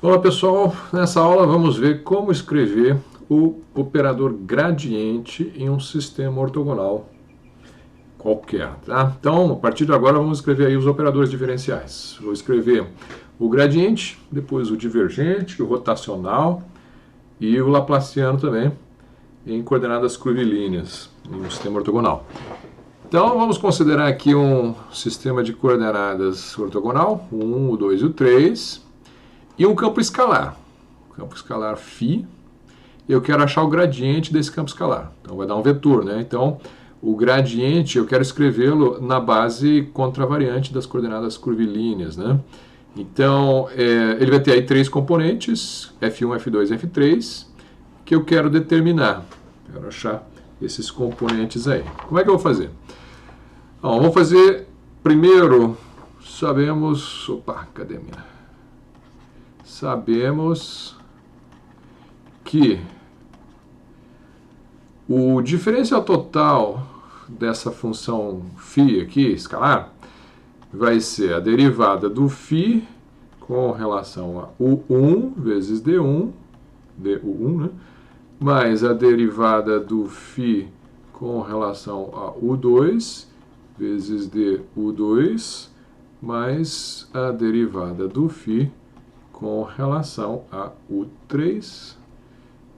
Olá pessoal, nessa aula vamos ver como escrever o operador gradiente em um sistema ortogonal qualquer, tá? Então, a partir de agora vamos escrever aí os operadores diferenciais. Vou escrever o gradiente, depois o divergente, o rotacional e o laplaciano também em coordenadas curvilíneas em um sistema ortogonal. Então, vamos considerar aqui um sistema de coordenadas ortogonal, o 1, o 2 e o 3, e um campo escalar. Campo escalar φ. Eu quero achar o gradiente desse campo escalar. Então, vai dar um vetor, né? Então, o gradiente, eu quero escrevê-lo na base contravariante das coordenadas curvilíneas, né? Então, ele vai ter aí três componentes, F1, F2 e F3, que eu quero determinar. Quero achar esses componentes aí. Como é que eu vou fazer? Bom, vamos fazer primeiro, sabemos... Opa, cadê a minha? Sabemos que o diferencial total dessa função φ aqui, escalar, vai ser a derivada do φ com relação a U1 vezes D1, DU1, né? Mais a derivada do φ com relação a U2 vezes DU2, mais a derivada do φ com relação a U3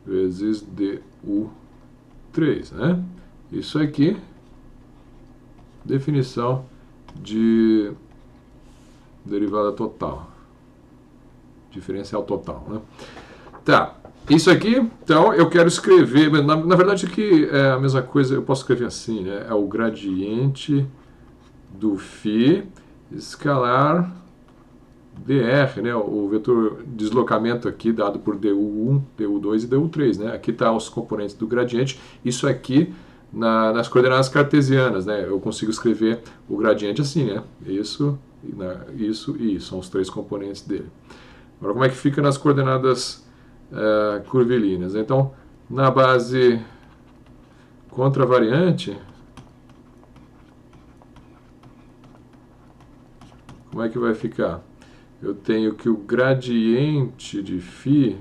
vezes DU3, né? Isso aqui, definição de derivada total, diferencial total, né? Tá, isso aqui, então, eu quero escrever, na verdade aqui é a mesma coisa, eu posso escrever assim, né? É o gradiente do φ escalar dr, né, o vetor deslocamento aqui dado por du1, du2 e du3, né? Aqui está os componentes do gradiente. Isso aqui nas coordenadas cartesianas, né? Eu consigo escrever o gradiente assim, né? Isso, isso e isso são os três componentes dele. Agora, como é que fica nas coordenadas curvilíneas? Então, na base contravariante, como é que vai ficar? Eu tenho que o gradiente de φ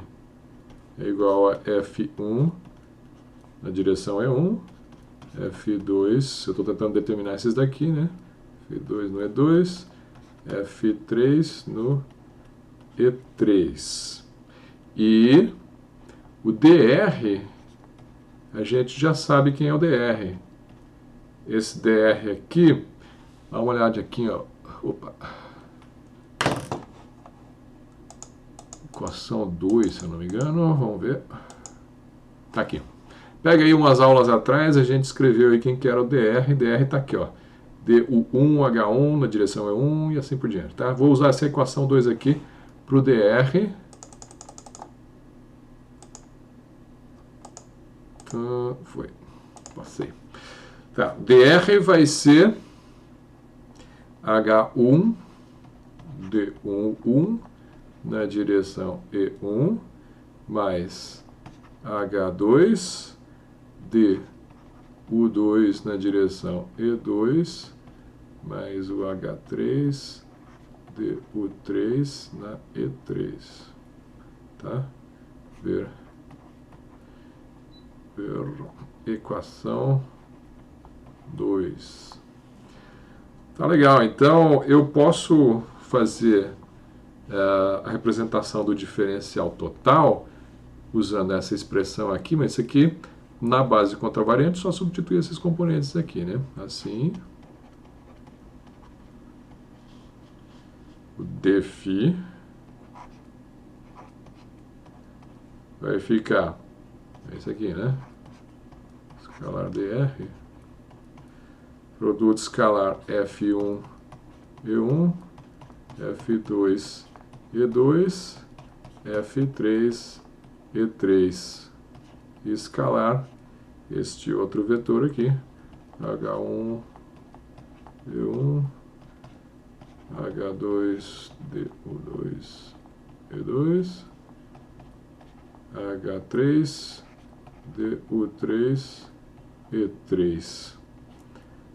é igual a F1, na direção E1, F2, eu estou tentando determinar esses daqui, né? F2 no E2, F3 no E3. E o dr, a gente já sabe quem é o dr. Esse dr aqui, dá uma olhada aqui, ó. Opa! Equação 2, se eu não me engano, vamos ver. Tá aqui. Pega aí umas aulas atrás, a gente escreveu aí quem que era o dr, dr tá aqui, ó. du1h1 na direção E1 e assim por diante, tá? Vou usar essa equação 2 aqui para o dr. Foi. Passei. Tá, dr vai ser h1 d1 na direção E1 mais H2 DU2 na direção E2 mais o H3 DU3 na E3, tá? Ver equação 2. Tá legal, então eu posso fazer a representação do diferencial total usando essa expressão aqui, mas isso aqui, na base contravariante, só substitui esses componentes aqui, né? Assim, o dφ vai ficar, é isso aqui, né? Escalar dr, produto escalar F1, E1, F2, E2, F3, E3, e escalar este outro vetor aqui, H1, E1, H2, DU2, E2, H3, DU3, E3.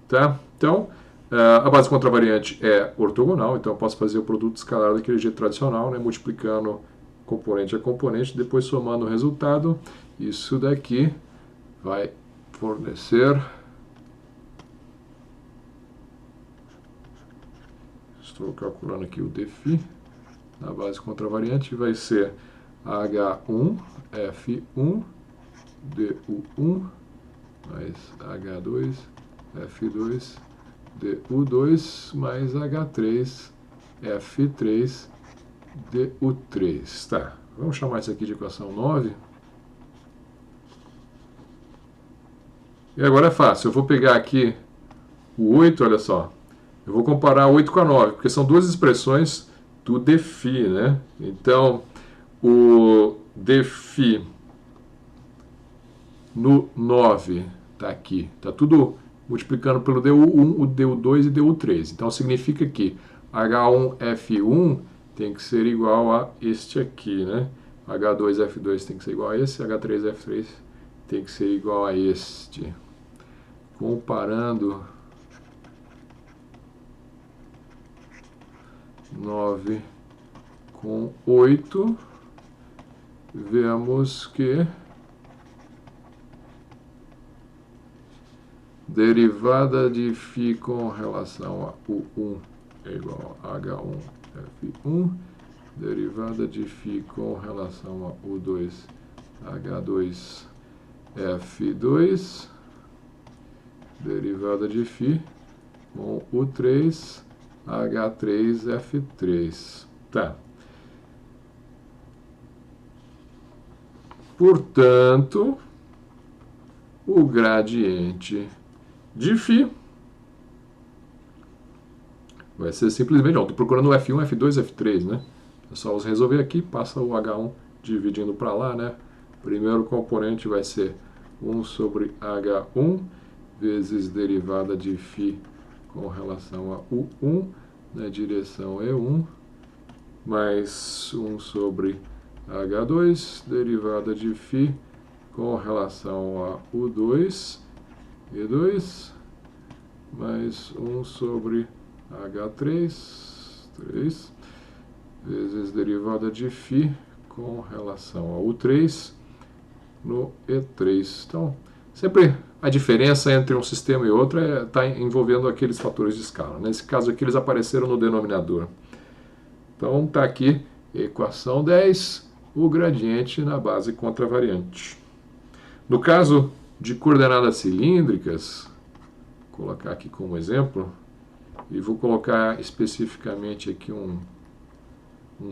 Tá? Então, a base contravariante é ortogonal, então eu posso fazer o produto escalar daquele jeito tradicional, né, multiplicando componente a componente, depois somando o resultado, isso daqui vai fornecer, estou calculando aqui o dφ, na base contravariante vai ser H1, F1, DU1, mais H2, F2, DU2, mais H3, F3, DU3. Tá, vamos chamar isso aqui de equação 9. E agora é fácil, eu vou pegar aqui o 8, olha só. Eu vou comparar 8 com a 9, porque são duas expressões do dφ, né? Então, o dφ no 9 está aqui, está tudo multiplicando pelo DU1, o DU2 e DU3. Então, significa que H1F1 tem que ser igual a este aqui, né? H2F2 tem que ser igual a esse, H3F3 tem que ser igual a este. Comparando 9 com 8, vemos que derivada de φ com relação a U1 é igual a H1F1, derivada de φ com relação a U2, H2F2, derivada de φ com U3, H3F3. Tá. Portanto, o gradiente de φ vai ser simplesmente, estou procurando o F1, F2, F3, né? É só você resolver aqui, passa o H1 dividindo para lá, né? Primeiro componente vai ser 1 sobre H1 vezes derivada de φ com relação a U1 na direção E1, mais 1 sobre H2, derivada de φ com relação a U2, E2, mais 1 sobre H3, 3, vezes derivada de φ com relação a U3 no E3. Então, sempre a diferença entre um sistema e outro está envolvendo aqueles fatores de escala. Nesse caso aqui, eles apareceram no denominador. Então, está aqui, equação 10, o gradiente na base contravariante. No caso de coordenadas cilíndricas, vou colocar aqui como exemplo, e vou colocar especificamente aqui um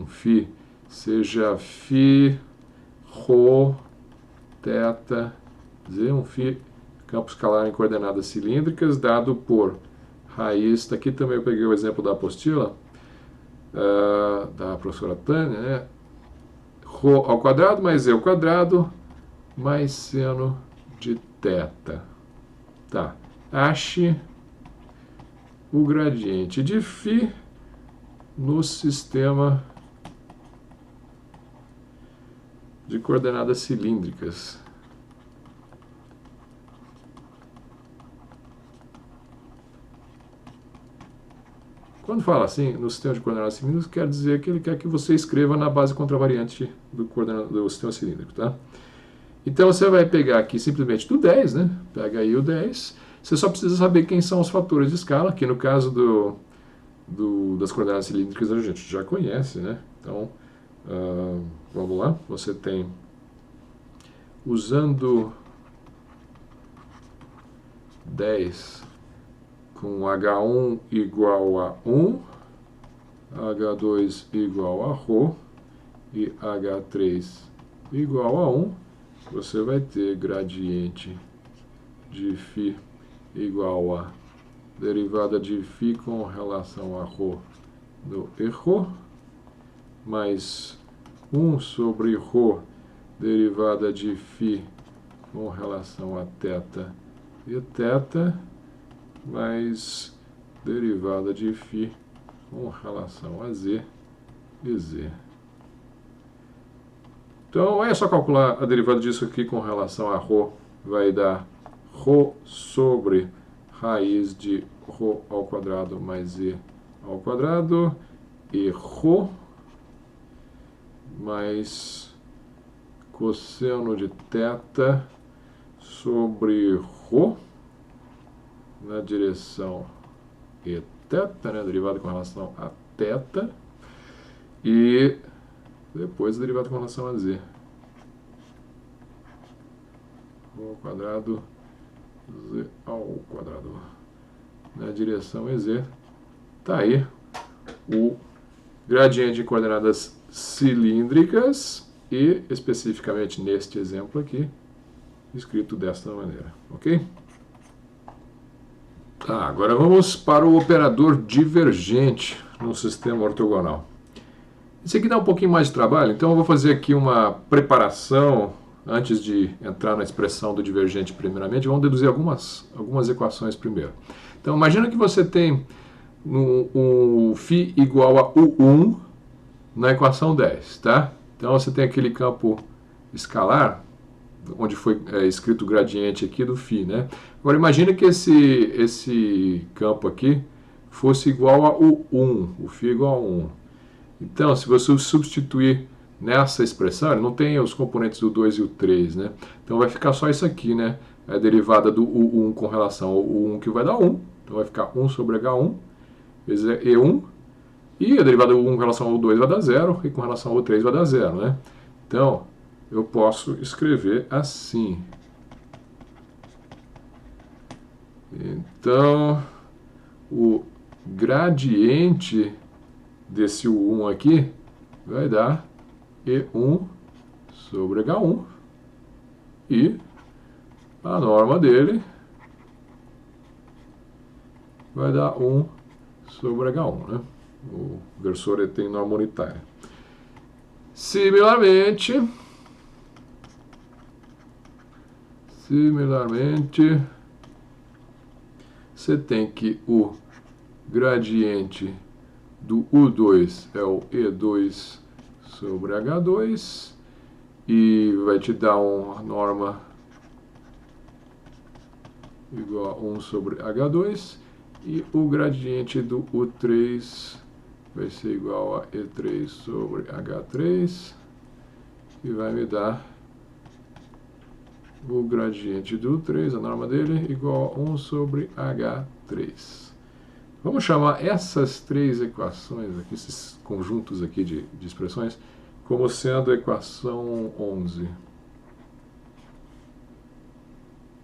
φ, seja φ, ρ, θ, Z, um φ, campo escalar em coordenadas cilíndricas, dado por raiz, aqui também eu peguei o exemplo da apostila, da professora Tânia, né? Ρ ao quadrado mais E ao quadrado, mais seno de θ. Tá. Ache o gradiente de φ no sistema de coordenadas cilíndricas. Quando fala assim, no sistema de coordenadas cilíndricas, quer dizer que ele quer que você escreva na base contravariante do sistema cilíndrico, tá? Então você vai pegar aqui simplesmente do 10, né? Pega aí o 10. Você só precisa saber quem são os fatores de escala, que no caso das coordenadas cilíndricas a gente já conhece, né? Então, vamos lá. Você tem, usando 10 com H1 igual a 1, H2 igual a ρ e H3 igual a 1, você vai ter gradiente de φ igual a derivada de φ com relação a ρ no ρ, mais 1 sobre ρ, derivada de φ com relação a θ e θ, mais derivada de φ com relação a z e z. Então, é só calcular a derivada disso aqui com relação a ρ, vai dar ρ sobre raiz de ρ ao quadrado mais z ao quadrado, e ρ mais cosseno de θ sobre ρ na direção eθ, né, derivada com relação a θ, e depois a derivada com relação a z. Rho ao quadrado, z ao quadrado, na direção EZ. Tá aí o gradiente de coordenadas cilíndricas e, especificamente neste exemplo aqui, escrito desta maneira, ok? Tá, agora vamos para o operador divergente no sistema ortogonal. Esse aqui dá um pouquinho mais de trabalho, então eu vou fazer aqui uma preparação antes de entrar na expressão do divergente primeiramente. Vamos deduzir algumas equações primeiro. Então imagina que você tem um φ igual a U1 na equação 10, tá? Então você tem aquele campo escalar, onde foi escrito o gradiente aqui do φ, né? Agora imagina que esse campo aqui fosse igual a U1, o φ igual a 1. Então, se você substituir nessa expressão, ele não tem os componentes do 2 e o 3, né? Então vai ficar só isso aqui, né? A derivada do U1 com relação ao U1, que vai dar 1. Então vai ficar 1 sobre H1 vezes E1. E a derivada do U1 com relação ao U2 vai dar 0, e com relação ao U3 vai dar 0, né? Então, eu posso escrever assim. Então, o gradiente desse U1 aqui vai dar E1 sobre H1, e a norma dele vai dar 1 sobre H1, né? O versor ele tem norma unitária. Similarmente, você tem que o gradiente do U2 é o E2 sobre H2, e vai te dar uma norma igual a 1 sobre H2, e o gradiente do U3 vai ser igual a E3 sobre H3, e vai me dar o gradiente do U3, a norma dele, igual a 1 sobre H3. Vamos chamar essas três equações, aqui, esses conjuntos aqui de expressões, como sendo a equação 11.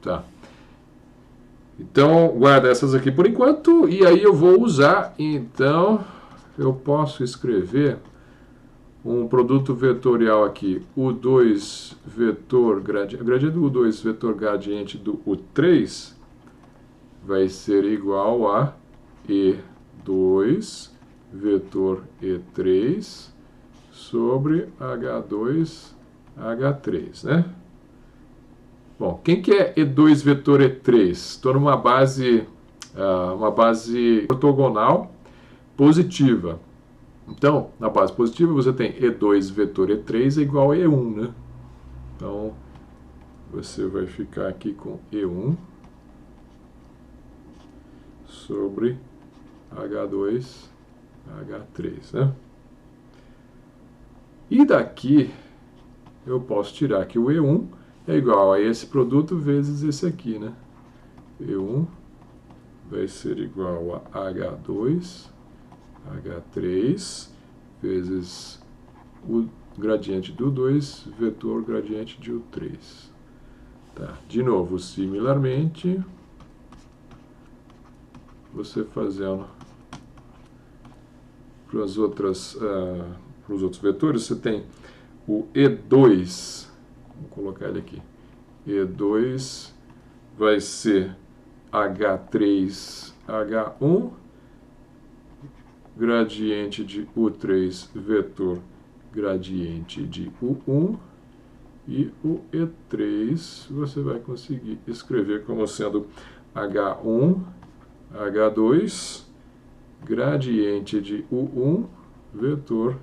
Tá. Então, guarda essas aqui por enquanto, e aí eu vou usar, então, eu posso escrever um produto vetorial aqui, U2 vetor gradiente, gradiente do U2 vetor gradiente do U3 vai ser igual a E2 vetor E3 sobre H2 H3, né? Bom, quem que é E2 vetor E3? Estou numa base ortogonal positiva. Então, na base positiva você tem E2 vetor E3 é igual a E1, né? Então, você vai ficar aqui com E1 sobre H2 H3, né? E daqui eu posso tirar que o E1 é igual a esse produto vezes esse aqui, né? E1 vai ser igual a H2 H3 vezes o gradiente do 2 vetor gradiente de U3. Tá. De novo, similarmente, você fazendo para os outros vetores, você tem o E2, vou colocar ele aqui, E2 vai ser H3 H1 gradiente de U3 vetor gradiente de U1, e o E3 você vai conseguir escrever como sendo H1 H2 gradiente de U1 vetor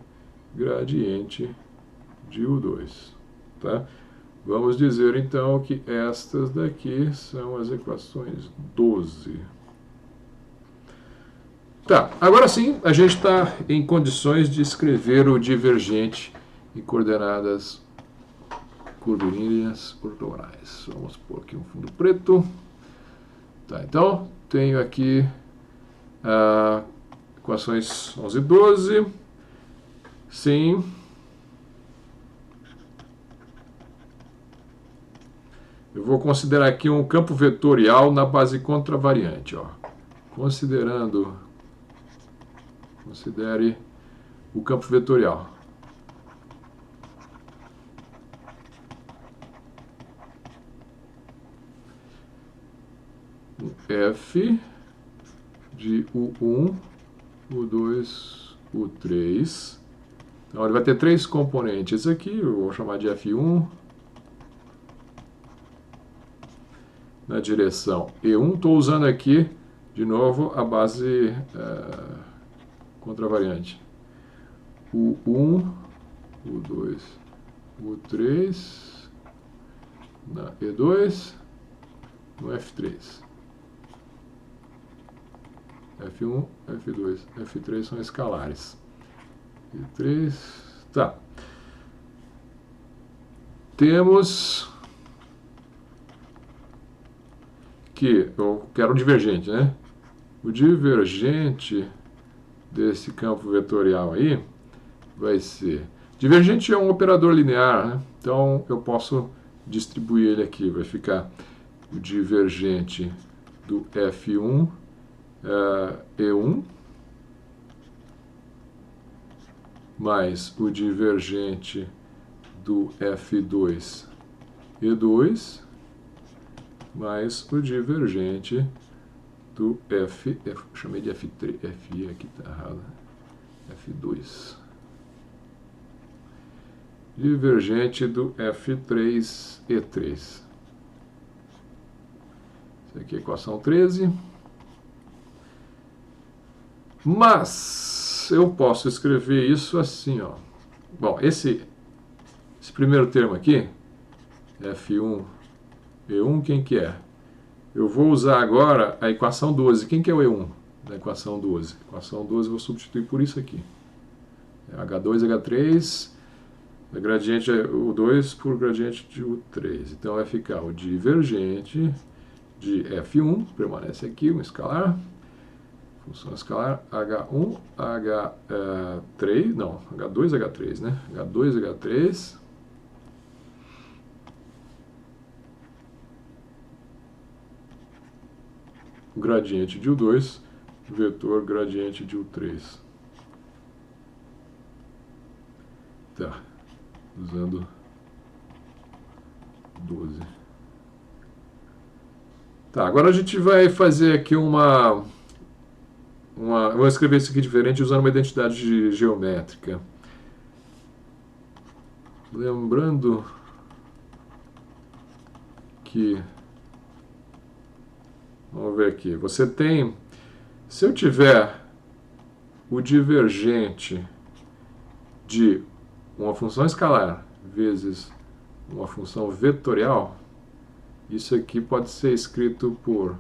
gradiente de U2, tá? Vamos dizer então que estas daqui são as equações 12. Tá, agora sim a gente está em condições de escrever o divergente e coordenadas curvilíneas ortogonais. Vamos pôr aqui um fundo preto. Tá, então, tenho aqui equações 11 e 12. Sim. Eu vou considerar aqui um campo vetorial na base contravariante. Ó. Considere o campo vetorial. F de U1, U2, U3. Então ele vai ter três componentes aqui, eu vou chamar de F1 na direção E1. Estou usando aqui, de novo, a base contravariante. U1, U2, U3, na E2, no F3. F1, F2, F3 são escalares. E3, tá. Temos que eu quero um divergente, né? O divergente desse campo vetorial aí vai ser... Divergente é um operador linear, né? Então eu posso distribuir ele aqui. Vai ficar o divergente do F1 E1 mais o divergente do F2 E2 mais o divergente do chamei de F3, F aqui está errado, F2. Divergente do F3 E3. Isso aqui é a equação 13. Mas eu posso escrever isso assim, ó. Bom, esse primeiro termo aqui, F1, E1, quem que é? Eu vou usar agora a equação 12. Quem que é o E1 da equação 12? A equação 12 eu vou substituir por isso aqui. H2, H3, a gradiente é U2 por gradiente de U3. Então vai ficar o divergente de F1, permanece aqui, um escalar. Função escalar H1, H3, não, H2, H3, né? H2, H3. O gradiente de U2, vetor gradiente de U3. Tá, usando 12. Tá, agora a gente vai fazer aqui vou escrever isso aqui diferente usando uma identidade geométrica. Lembrando que... Vamos ver aqui. Você tem... Se eu tiver o divergente de uma função escalar vezes uma função vetorial, isso aqui pode ser escrito por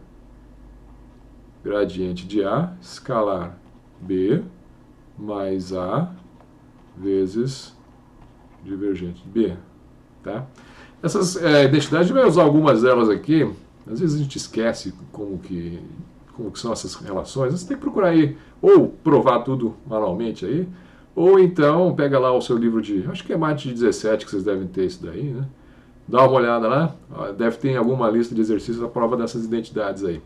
gradiente de A escalar B mais A vezes divergente de B. Tá? Essas identidades, a gente vai usar algumas delas aqui. Às vezes a gente esquece como que são essas relações. Você tem que procurar aí, ou provar tudo manualmente aí, ou então pega lá o seu livro de, acho que é mate de 17 que vocês devem ter isso daí, né? Dá uma olhada lá, deve ter alguma lista de exercícios a prova dessas identidades aí.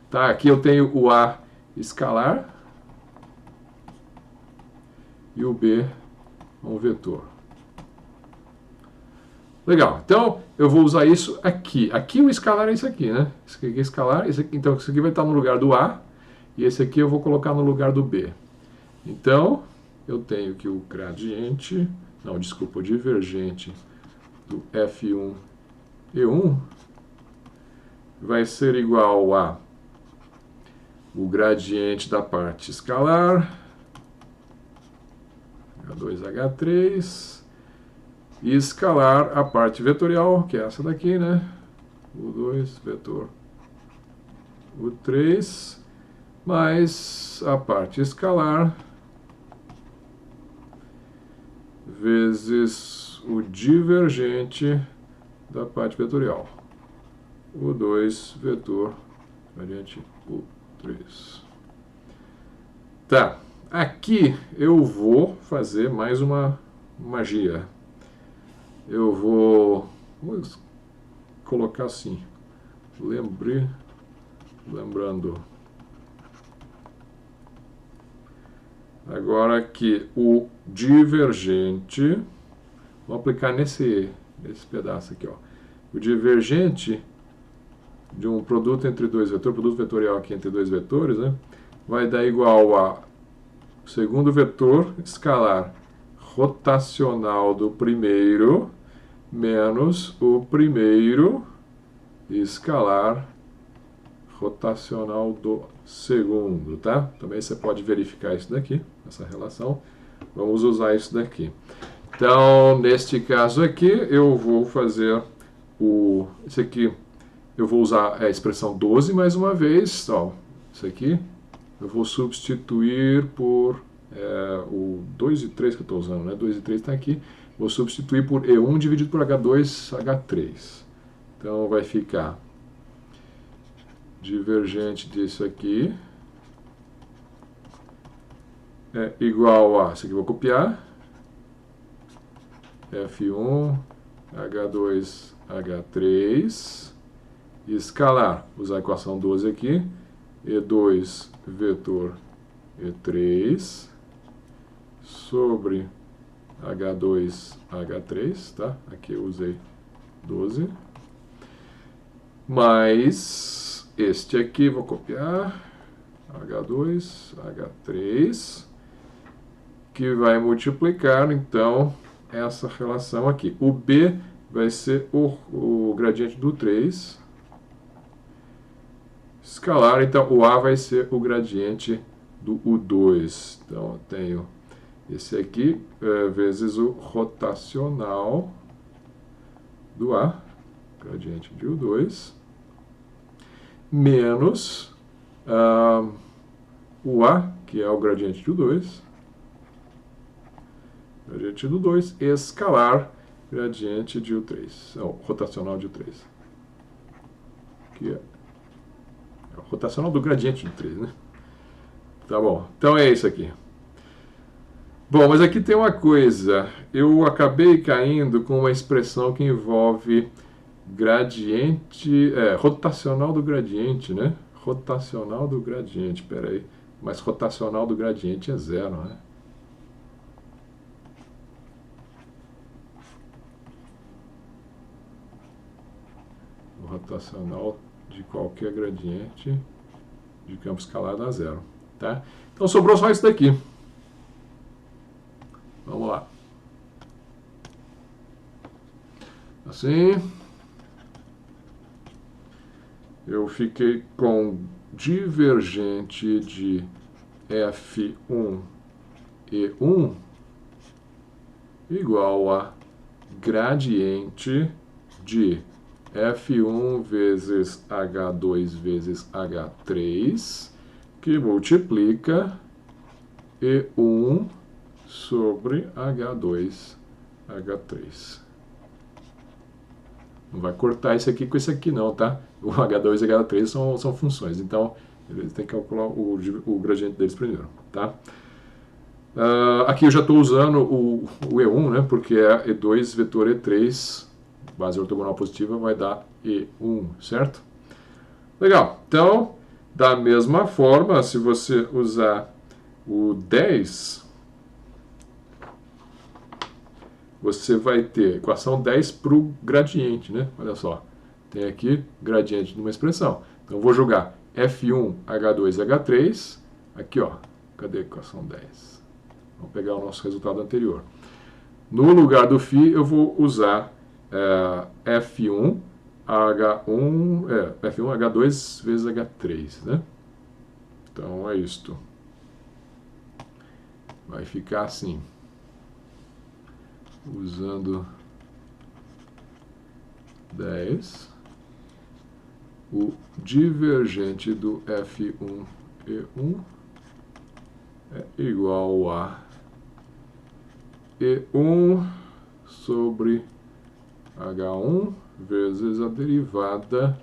Tá, aqui eu tenho o A escalar e o B um vetor. Legal, então eu vou usar isso aqui. Aqui o escalar é isso aqui, né? Isso aqui é escalar, então isso aqui vai estar no lugar do A, e esse aqui eu vou colocar no lugar do B. Então, eu tenho que o gradiente, não, desculpa, o divergente do F1 E1 vai ser igual a o gradiente da parte escalar, H2, H3, e escalar a parte vetorial, que é essa daqui, né? U2, vetor U3, mais a parte escalar, vezes o divergente da parte vetorial. U2 vetor gradiente U3. Tá, aqui eu vou fazer mais uma magia. Eu vou colocar assim, lembrando. Agora que o divergente, vou aplicar nesse pedaço aqui, ó. O divergente de um produto entre dois vetores, produto vetorial aqui entre dois vetores, né, vai dar igual a segundo vetor escalar rotacional do primeiro menos o primeiro escalar rotacional do segundo, tá? Também você pode verificar isso daqui, essa relação. Vamos usar isso daqui. Então, neste caso aqui, eu vou fazer esse aqui, eu vou usar a expressão 12 mais uma vez. Ó, isso aqui eu vou substituir por o 2 e 3 que eu estou usando, né? 2 e 3 está aqui. Vou substituir por E1 dividido por H2, H3. Então, vai ficar divergente disso aqui é igual a, isso aqui eu vou copiar, F1, H2, H3, escalar, usar a equação 12 aqui, E2 vetor E3 sobre H2, H3, tá? Aqui eu usei 12, mais este aqui, vou copiar, H2, H3, que vai multiplicar, então, essa relação aqui. O B vai ser o gradiente do 3, escalar, então o A vai ser o gradiente do U2. Então, eu tenho esse aqui vezes o rotacional do A, gradiente de U2, menos o A, que é o gradiente de U2, gradiente do 2, escalar, gradiente de U3, rotacional de U3, que é o rotacional do gradiente de U3, né? Tá bom, então é isso aqui. Bom, mas aqui tem uma coisa, eu acabei caindo com uma expressão que envolve gradiente, rotacional do gradiente, né? Rotacional do gradiente, peraí, mas rotacional do gradiente é zero, né? O rotacional de qualquer gradiente de campo escalar dá zero, tá? Então sobrou só isso daqui. Vamos lá. Assim, eu fiquei com divergente de F1 E1 igual a gradiente de F1 vezes H2 vezes H3, que multiplica E1 sobre H2, H3. Não vai cortar isso aqui com isso aqui não, tá? O H2 e H3 são funções, então eles têm que calcular o gradiente deles primeiro, tá? Aqui eu já estou usando o E1, né? Porque é E2 vetor E3, base ortogonal positiva, vai dar E1, certo? Legal, então, da mesma forma, se você usar o 10, você vai ter equação 10 para o gradiente, né? Olha só, tem aqui gradiente de uma expressão. Então, eu vou jogar F1, H2, H3, aqui, ó, cadê a equação 10? Vamos pegar o nosso resultado anterior. No lugar do φ, eu vou usar F1, F1, H2 vezes H3, né? Então, é isto. Vai ficar assim. Usando 10, o divergente do F1 E1 é igual a E1 sobre H1 vezes a derivada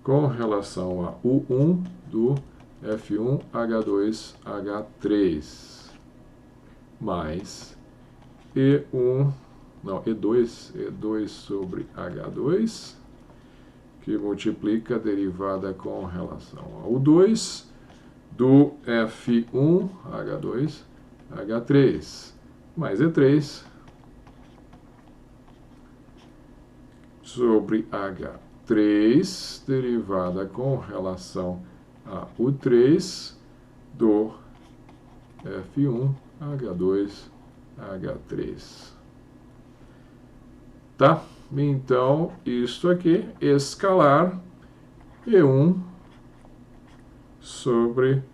com relação a U1 do F1 H2 H3 mais E2 sobre H2 que multiplica a derivada com relação a U2 do F1 H2 H3 mais E3 sobre H3 derivada com relação a U3 do F1 H2 H3. Tá? Então, isso aqui, escalar E1 sobre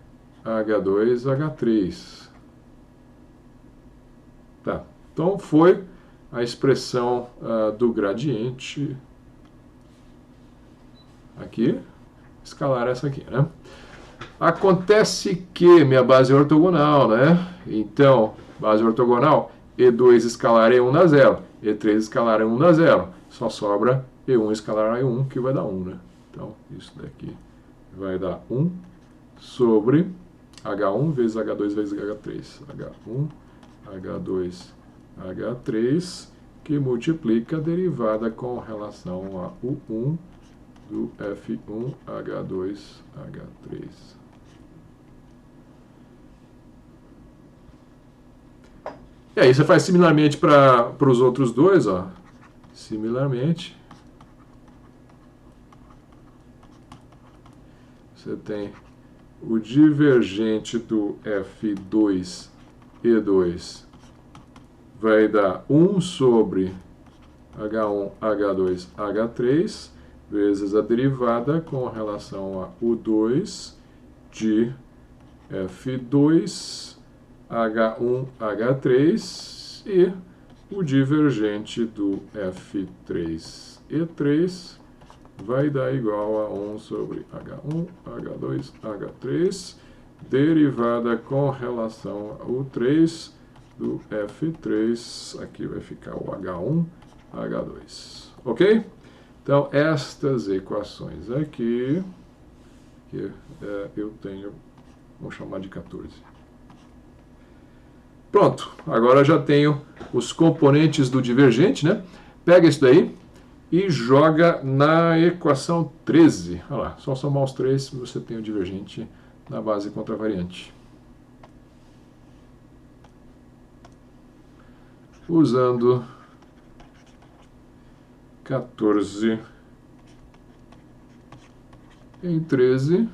H2 H3. Tá? Então, foi a expressão do gradiente aqui, escalar essa aqui, né? Acontece que minha base é ortogonal, né? Então, base ortogonal, E2 escalar E1 dá 0, E3 escalar E1 dá 0. Só sobra E1 escalar E1, que vai dar 1, né? Então, isso daqui vai dar 1 sobre H1 vezes H2 vezes H3. H1, H2, H3, que multiplica a derivada com relação a U1 do F1 H2 H3. E aí você faz similarmente para os outros dois, ó. Similarmente, você tem o divergente do F2 E2 vai dar 1 sobre H1 H2 H3 vezes a derivada com relação a U2 de F2 H1 H3 e o divergente do F3 E3 vai dar igual a 1 sobre H1 H2 H3 derivada com relação a U3 do F3, aqui vai ficar o H1 H2, ok? Então, estas equações aqui, que eu tenho, vamos chamar de 14. Pronto, agora já tenho os componentes do divergente, né? Pega isso daí e joga na equação 13. Olha lá, só somar os três você tem o divergente na base contravariante. Usando 14 em 13,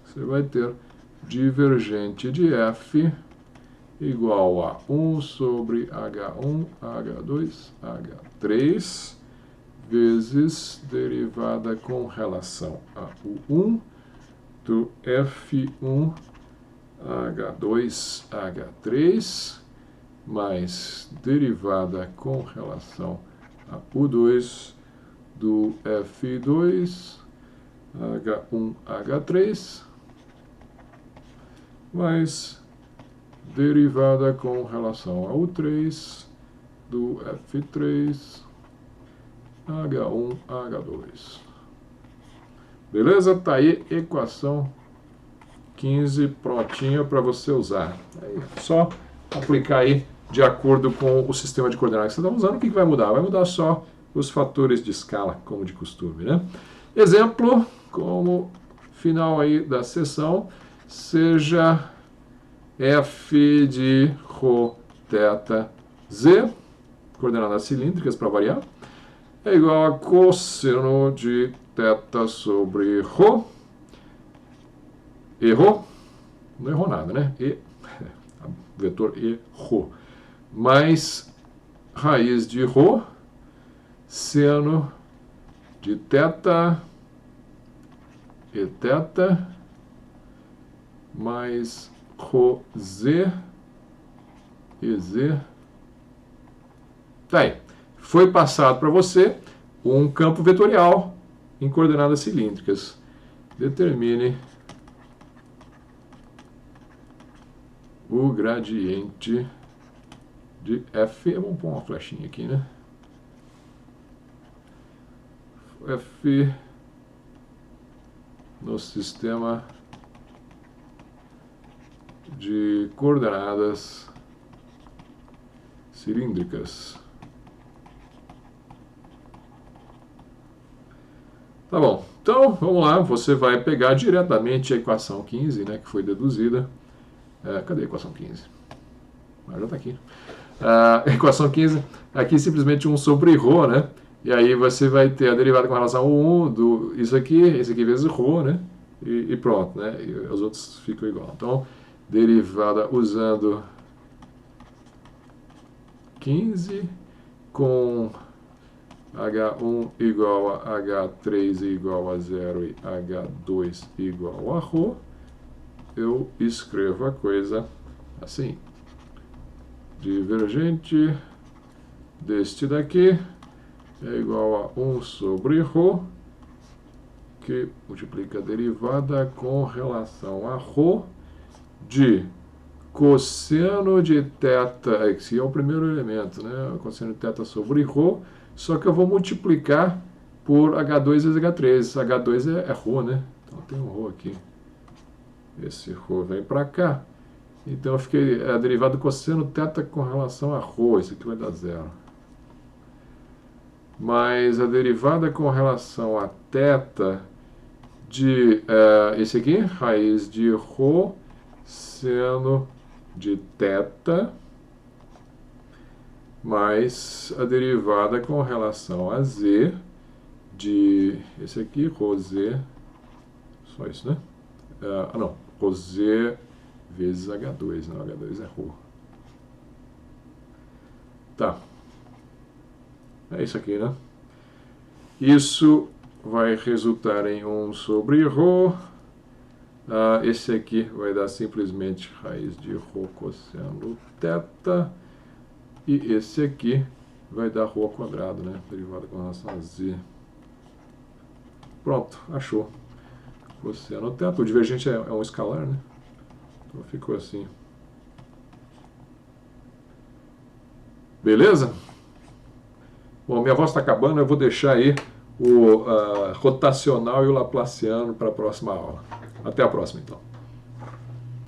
você vai ter divergente de F igual a 1 sobre H1, H2, H3, vezes derivada com relação a U1 do F1, H2, H3, mais derivada com relação a U2 do F2, H1, H3, mais derivada com relação a U3 do F3, H1, H2. Beleza? Tá aí equação 15 prontinha para você usar. Aí, só aplicar aí de acordo com o sistema de coordenadas que você está usando. O que vai mudar? Vai mudar só os fatores de escala, como de costume, né? Exemplo, como final aí da sessão, seja f de ρ θ z, coordenadas cilíndricas para variar, é igual a cosseno de θ sobre ρ, e ρ, não errou nada, né? E, vetor e ρ, mais raiz de ρ, seno de θ e θ, mais ρ z e z. Tá aí. Foi passado para você um campo vetorial em coordenadas cilíndricas. Determine o gradiente de f, vamos pôr uma flechinha aqui, né? F no sistema de coordenadas cilíndricas. Tá bom, então vamos lá, você vai pegar diretamente a equação 15, né, que foi deduzida. Cadê a equação 15? Já está aqui. A equação 15, aqui simplesmente 1 sobre ρ, né? E aí você vai ter a derivada com relação ao 1, isso aqui, esse aqui vezes ρ, né? E pronto, né? E os outros ficam igual. Então, derivada usando 15 com H1 igual a H3 igual a 0 e H2 igual a ρ, eu escrevo a coisa assim. Divergente deste daqui é igual a 1 sobre ρ, que multiplica a derivada com relação a ρ de cosseno de θ, esse é o primeiro elemento, né? Cosseno de θ sobre ρ, só que eu vou multiplicar por H2 vezes H3. H2 é ρ, né? Então tem um ρ aqui. Esse ρ vem para cá. Então eu fiquei a derivada do cosseno θ com relação a ρ. Isso aqui vai dar 0. Mas a derivada com relação a θ de esse aqui, raiz de ρ seno de θ, mais a derivada com relação a z de esse aqui, ρz, só isso, né? Não, ρz vezes H2, não, H2 é ρ. Tá. É isso aqui, né? Isso vai resultar em 1 sobre ρ. Esse aqui vai dar simplesmente raiz de ρ cosseno θ. E esse aqui vai dar ρ ao quadrado, né? Derivada com relação a z. Pronto, achou. Cosseno θ. O divergente é um escalar, né? Então ficou assim. Beleza? Bom, minha voz está acabando, eu vou deixar aí o rotacional e o laplaciano para a próxima aula. Até a próxima, então.